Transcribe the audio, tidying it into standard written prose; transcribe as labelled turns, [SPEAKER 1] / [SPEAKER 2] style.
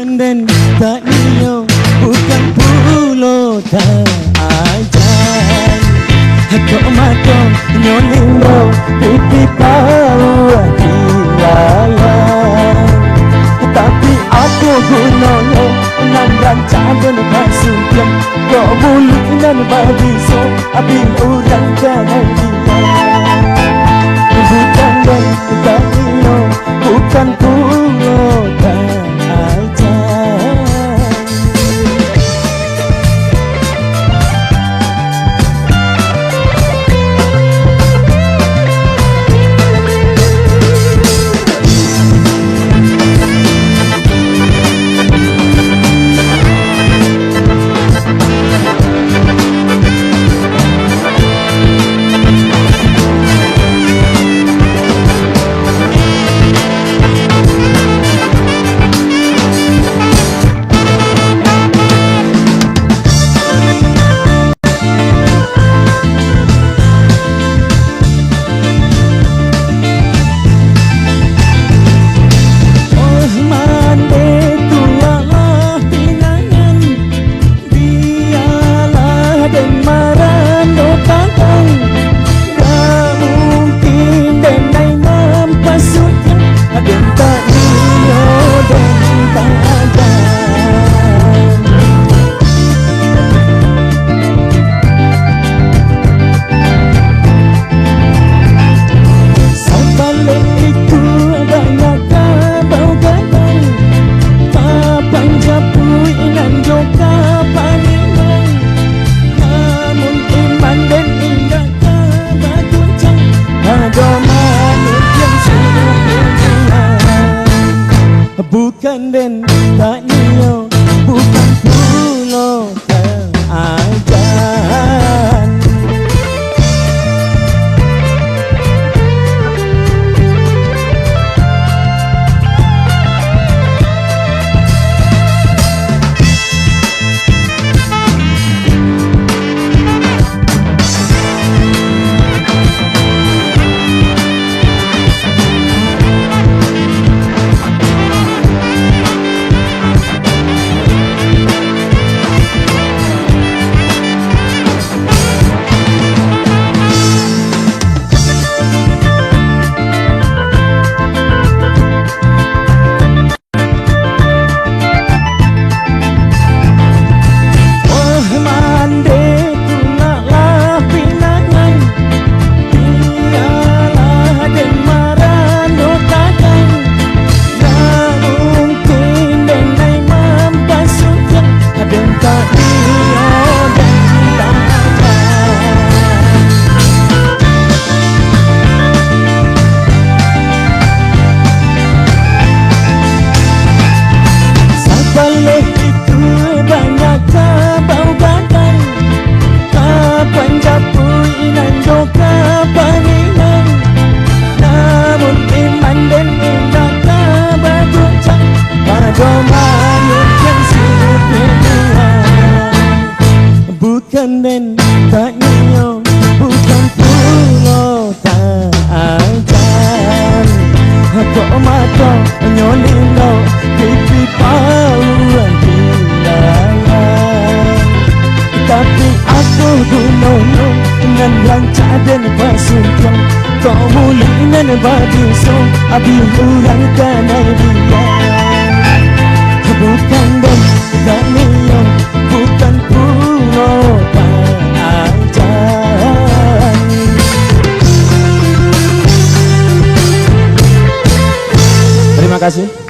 [SPEAKER 1] Bukan dan tak nio, bukan pulau tak ajan. Kau mata nyolindo, pipi pau hilang. Tapi aku gunanya nan rancang dan basuh. Kau mulut nan babiso, abi orang jangan dia. Bukan dan tak nio, bukan pulau tak ajan. Bukan dan tak nio, bukan pulau tak ajan. Bukan dan tak nio, bukan pulau tak ajan. Kau mata nyolindo, pipi pau hilang. Tapi aku gunanya dengan rancang dan basuh. Kau mulut dan babiso, abi orang jangan dia. Bukan dan tak nio, bukan pulau tak ajan. Terima kasih.